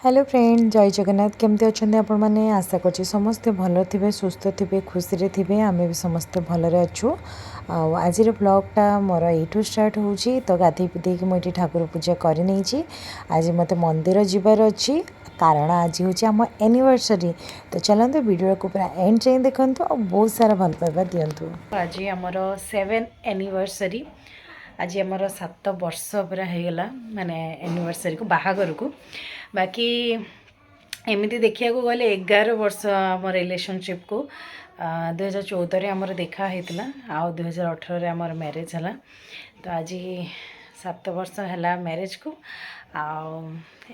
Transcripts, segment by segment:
Hello friend जय जगन्नाथ केमती अच्छा आपण मैंने आशा कर समस्ते भल थे सुस्थ थे खुशी थे आम भी समस्ते भलरे अच्छु आज ब्लॉगटा मोर यू स्टार्ट हो तो गाधे पिधे कि मुझे ठाकुर पूजा करनी आज मत मंदिर जीवार अच्छी कारण आज हूँ आम एनिवर्सरी तो चलते वीडियो को पूरा एंड जाए देखु और बहुत सारा भल पाइबा दिंतु। आज आमर 7 एनिवर्सरी आज आमर 7 वर्ष पूरा होगला माने एनिवर्सरी को बाहागर को बाकी एमती देखा गले 11 वर्ष आम रिलेशनशिप को 2014 आमर देखा होता आ 2018 आमर मैरिज है तो आज 7 वर्ष है मैरिज को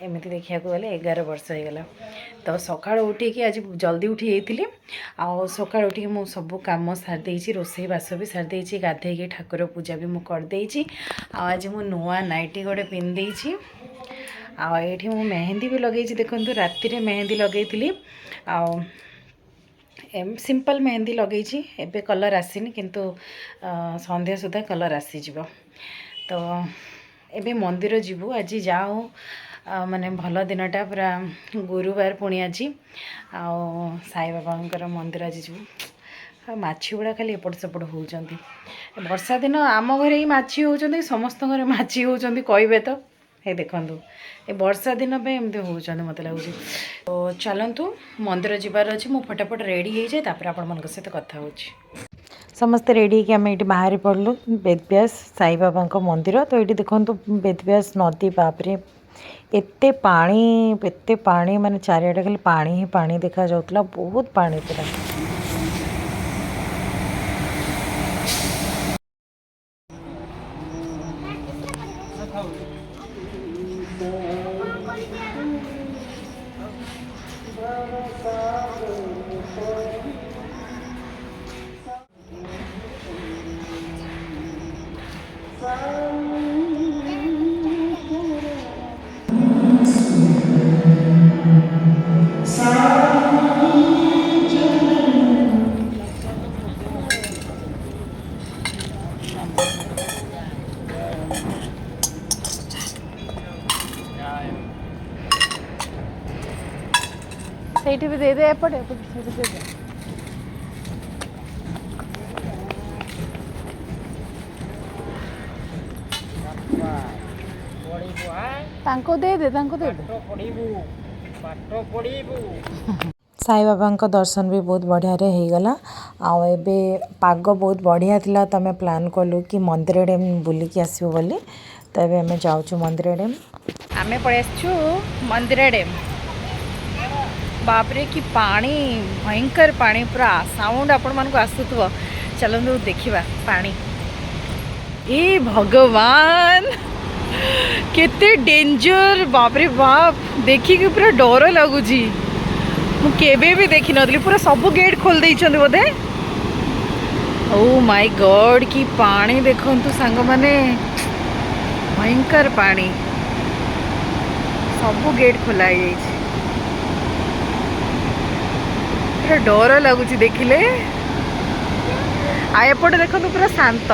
एमती देखा गले 11 वर्ष होगला तो सकाळ उठिकी आज जल्दी उठी जाइली सकाळ उठिकी मु सब काम सारी रोसई बास भी सारी गाधे ठाकुर पूजा भी मुझे आज मु नुआ नाइटी गोटे पिंधि आठी मु मेहंदी भी लगे देखो राति रे मेहंदी लगे सिंपल मेहंदी लगे एबे कलर आसीनी किंतु संध्या सुधा कलर आसीज तो एबे मंदिर जीवु आज जाओ माने भल दिनटा पूरा गुरुवार पुणी आज साई बाबा मंदिर आज जीवु माछी गुड़ा खाली एपट सेपट होउचंती वर्षा दिन आम घरे ही माछी होउचंती समस्त घरे माछी होउचंती कहबे तो हे देखंतु ए वर्षा दिन पे एमती होउचंती मते लागुची तो चलंतु मंदिर जीवार अछि मु फटाफट रेडी हे जाय तापर आपण मन सहित कथा होछि समस्त रेडी कि आम ये बाहरी पड़लु बेदव्यास साई बाबा मंदिर तो ये देखो बेदव्यास नदी बापरे एते पानी माने चारिआडे खाली पानी ही पानी देखा जाउतला बहुत पानी पूरा ସେଇଠି ବି ଦେଇଦେ ଏପଟେ ସେଇଠି ଦେଇଦେ ତାଙ୍କୁ ଦେଇଦେ साई बाबा दर्शन भी बहुत बढ़िया रे हो गला आबे पाग बहुत बढ़िया थिला तो आम प्लान कलु कि मंदिर डेम बुलिकी आसबो बोली तो ये आम जाऊँ मंदिर डेम आम पड़े मंदिर डेम बापरे कि पानी भयंकर पानी पूरा साउंड आपण मान को आसुथबो चलंतु देखिबा पानी ए भगवान केते डेंजर बापरे बाप देखी कि पूरा डर लगुची मु केबे भी देखी नथली पूरा सब गेट खोल देइछन बोधे ओ माय गॉड कि पानी देखंतु सांग माने भयंकर पानी सब गेट खोला जाइछ पूरा डर लगुची देखिले एपटे देखो पूरा शांत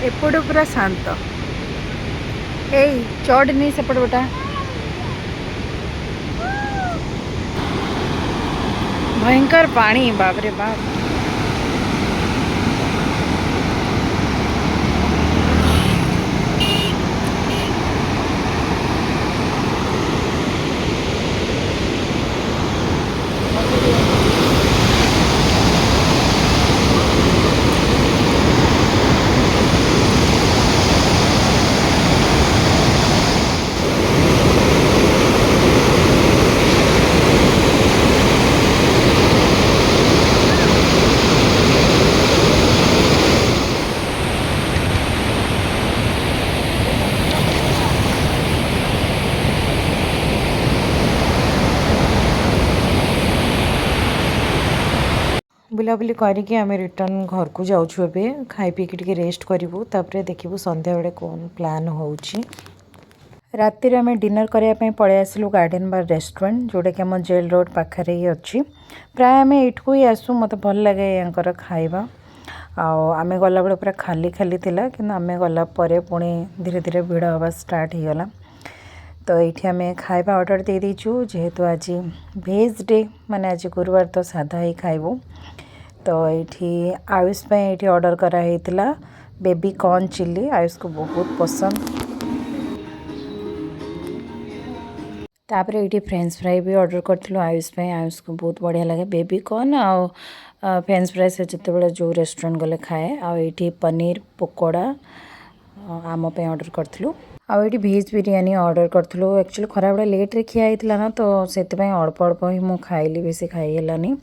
एपटे पूरा शांत ए चढ़नी सेपट बेटा भयंकर पानी बाप रे बाप बुलाबुली करके आम रिटर्न घर को जाऊँ ए खाई पीकी टे रेस्ट करूँ तापर देखू संध्या बेले कौन प्लान होची राति आम डिनर करने पलि आसलु गार्डन बार रेस्टोरेंट जोटा कि आम जेल रोड पाखे ही अच्छी प्राय आम एठू ही आसू मत भल लगे यहाँ खाଇବା आमे गला बेले पूरा खाली खाली थिला कि आमे गला परे पुणी धीरे धीरे भिड़ हवा स्टार्ट हो गला तो ये आम खाଇବା ऑर्डर दे देचु जेहेतु आज भेज डे माने आज गुरुवार तो सादा ही खाइबू। तो ये आयुष ये ऑर्डर कराइला बेबी कॉर्न चिल्ली, आयुष को बहुत पसंद। तापर ये फ्रेंच फ्राई भी ऑर्डर करूँ आयुष पे, आयुष को बहुत बढ़िया लगे बेबी कॉर्न आ फ्रेंच फ्राई से जिते बड़े जो रेस्टोरेंट गले खाए। आठी पनीर पकोड़ा आम पे ऑर्डर करूँ। आठी भेज बिरयानी ऑर्डर करूँ। एक्चुअली खरा बड़े लेट रे खिया होता ना, तो से अल्प अल्प ही मुझे खाइली, बेसी खाईलानी।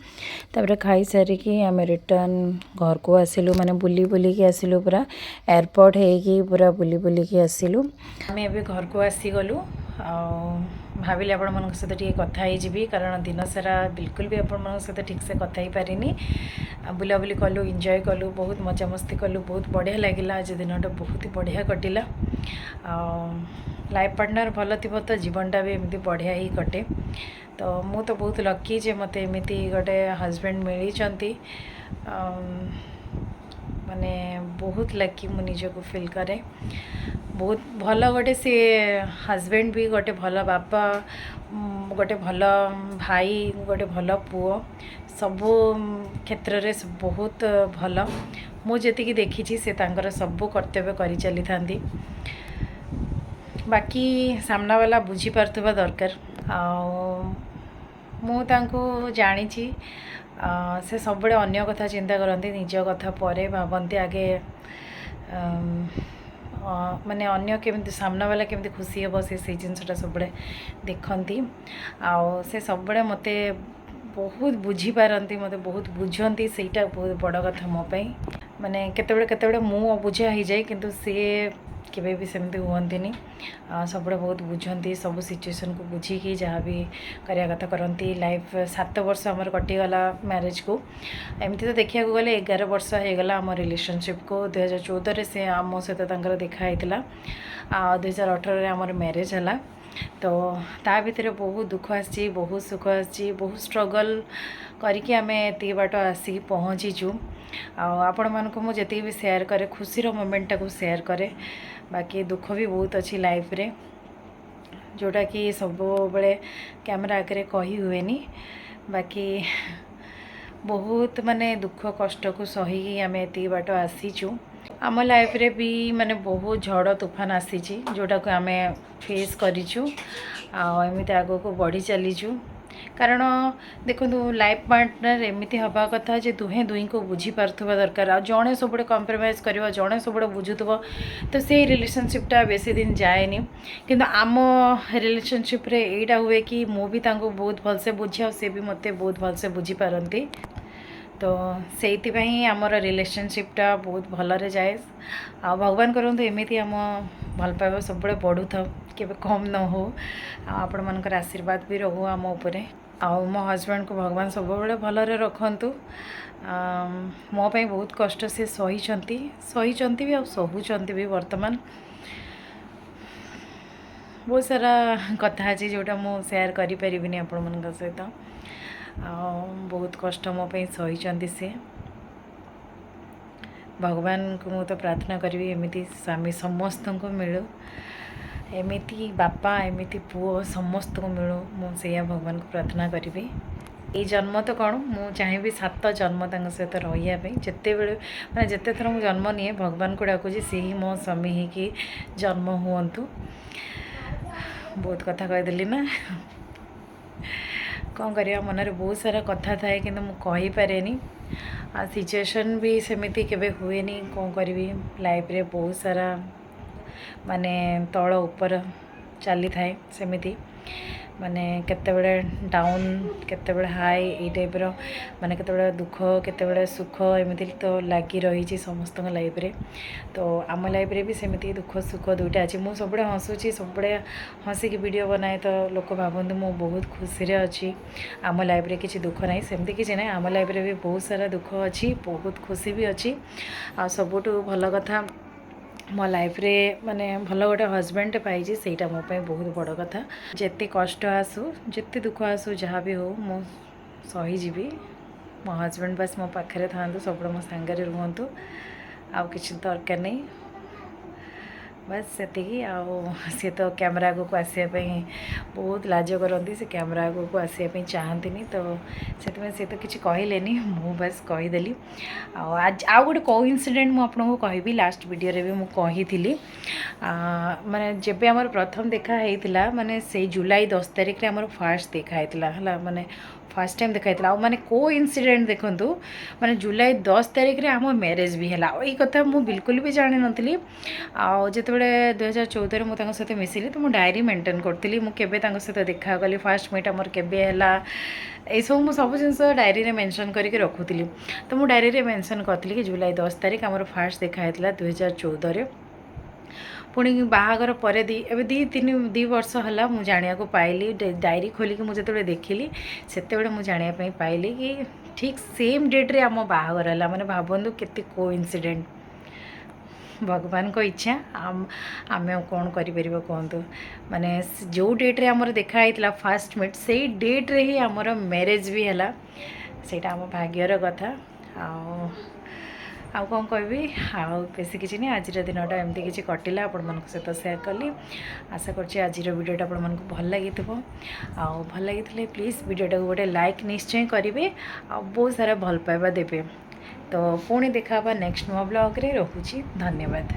तापर खाई सारिकी आम रिटर्न घर को आसिलु, माने बुली बुलिकी आसिलु, पूरा एयरपोर्ट होगी पूरा बुली बुलिकी आसिलु। आम ए घर को आसीगलु। भाविली आपण मन सहित टे कथा ही, कारण दिन सारा बिल्कुल भी आपण मन सहित ठीक से कथा ही पारिनी। बुलाबुली कलु, एंजॉय कलु, बहुत मजा मस्ती कलु, बहुत बढ़िया लगिला। आज दिनटा बहुत ही बढ़िया कटिला। लाइफ पार्टनर भल थी तो जीवनटा भी एमती बढ़िया ही कटे। तो मु तो बहुत लकी जे मते एमती गोटे हस्बैंड मिली। माने बहुत लकी मु निजको फील करे। बहुत भल गोटे सी हस्बैंड भी गोटे भल बापा, गोटे भल भाई, गोटे भल पुओ, सबू क्षेत्र रे बहुत भल। मुझे देखी से तांकर सबू कर्तव्य करी चली थांदी। बाकी सामना वाला बुझी पार्थुबा दरकार। मु तांको जानी से सब बड़े अन्य कथा चिंता करती, निज कथा परे भावती आगे। माने अन्य केमती सामना वाला केमती खुशी हे से जिनसटा सब बड़े देखती। से सब बड़े मते बहुत बुझी पारती, मते बहुत बुझंती, सेटा बहुत बड़ कथा मो पई। माने केते मु अबुझा हो जाए, किंतु सी केबे भी सेमती हुअंतिनी। सब बहुत बुझंती, सब सिचुएशन को बुझिकी जहाँ भी करिया कथा करती। लाइफ 7 वर्ष आमर कटिगला मैरिज को। एमती तो देखा गले 11 वर्ष होगला आम रिलेशनशिप को। 2014 से आम सहित देखाई, 2018 आमर मैरिज है। तो ता भीतर बहुत दुख आसी, बहुत सुख आसी, बहुत स्ट्रगल करके आम ये बाट आसिक पहुँचीचु। आपण मानक मुझे भी शेयर करे, खुशी मोमेंटा को शेयर करे। बाकी दुख भी बहुत अच्छी लाइफ रे, जोटा कि सब बड़े कैमरा आगे कही हुए नी। बाकी बहुत माने दुख कष्ट को सही आम ये बाट आसीचु। आम लाइफ रे भी माने बहुत झड़ तूफान आसी, जोटा को आम फेस करिचु। एमती आग को बढ़ी चलीचु। कारण देखो लाइफ पार्टनर एमती हवा कथा जे दुहे दुई को बुझी पार्थुबा दरकार। आ जणे सबुडे कॉम्प्रोमाइज करबा, जणे सबुडे बुझुथबो, तो से रिलेशनशिपटा बेसी दिन जाएनी। किंतु आम रिलेशनशिप रे एटा हुए कि मु भी तांको बहुत भलसे बुझी, और से भी मते बहुत भलसे बुझी पारंती। तो से आमर रिलेशनशिपटा बहुत भलरे जाए। आ भगवान करंतु एमती आम भल पाइबा सब बढ़ू था, केबे कम न हो। आपण मानकर आशीर्वाद भी रहू आम उपरे। मो हस्बैंड को भगवान सब भलरे रखंतु। मो पे बहुत कष्ट से सही भी, आ सहूचंती भी। वर्तमान बहुत सारा कथा अच्छी जोटा मु शेयर करि परिबिनी आपण मन सहित। बहुत कष्ट मो पे सही से। भगवान को मु तो प्रार्थना करी एमती स्वामी समस्त को मिलू, एमती बापा एमती पुओ समस्त को मिलू। मुझे भगवान को प्रार्थना करी। ये जन्म तो कौन मु चाहिए 7 जन्म तक सहित रही। जिते बड़े मैं जिते थर मु जन्म निए भगवान को डाकुची से ही मो स्वामी ही कि जन्म हुंतु। बहुत कथा कहीदेली ना, कौन करिया मन रे बहुत सारा कथा थाए, कि मुझे पारे। सिचुएशन भी सेमिति केबे हुए नहीं, कौन करी। लाइफ रे बहुत सारा माने तल ऊपर चली थाए सेमिति। माने केतेबेले डाउन, केतेबेले हाई, ये टाइप रो माने केतेबेले दुख, केतेबेले सुख, एमिति तो लगी रही समस्त लाइफ रे। तो आम लाइफ रे भी सेमिति दुख सुख दुईटा अच्छी। मुझे सब हसुची, सब हसिकी वीडियो बनाए, तो लोक भावती मु बहुत खुशी रे अच्छी। आम लाइफ रे किसी दुख ना, सेमती किसी ना। आम लाइफ रे भी बहुत सारा दुख अच्छी, बहुत खुशी भी अच्छी। आ सबुठु भल कथा मो लाइफ रे माने भल गोटे हस्बैंड पाई, सेटा मो पे बहुत बड़ कथा। जिते कष्ट आसू, जिते दुख आसू, जहाँ भी हो मु सही जीवी। मो हस्बैंड बस मो पाखे था, सब मो सांगे रुहतु, आउ किसी दरकार नहीं। बस से सी तो कैमरा आगक आसवाई बहुत लाज करती से कैमरा आगक आसवाई चाहती तो से तो किसी कहले मु बस कहीदेली आज आउ गोटे कोइंसिडेंट मुझे कहबी लास्ट वीडियो रे भी मुझे कही माने जब आम प्रथम देखा माने से जुलाई 10 तारिख रे आमर फास्ट देखा है माने फास्ट टाइम देखा माने को इनसीडेंट देखूँ माने जुलाई 10 तारिख रे आम मैरेज भी है यही कथा मुझे बिल्कुल भी जानी नी आते 2014 मुझे सहित मिसिली तो मुझे डायरी मेंटेन करी मुझे सहित देखा कली फास्ट मीट आमर केबे है सब मुझे सब जिन डायरी में मेंशन करके रखुली तो मुझे डायरी में मेंशन करी कि जुलाई 10 तारिख आमर फास्ट देखा 2014 पुणी बाहागर पर दी वर्ष है मुझे जाना पाइली डायरी खोलिकी मुझे जो देखिली से मुझे जानापी पाइली कि ठीक सेम डेट रे आम बाहागर है मैंने भावतु केते कोइंसिडेंट भगवान को इच्छा आम कौन कर कहतु माने जो डेट रे आमर देखाई फास्ट मीट से डेट रे ही आमर मैरेज भी है सेटा आम भाग्यर कथा आउ कौन कहबी आउ बेसी किसी नहीं आज दिनटा एमती किसी कटिला आपण मन सहित सेयार कली आशा करछि आज वीडियोटा आपण मन भल लगी आउ भल लगी प्लीज़ वीडियोटा को गोटे लाइक निश्चय करेंगे आ बहुत सारा भल पाइबा देवे तो पुणी देखा नेक्स्ट नुआ ब्लॉग रे रखुछि धन्यवाद।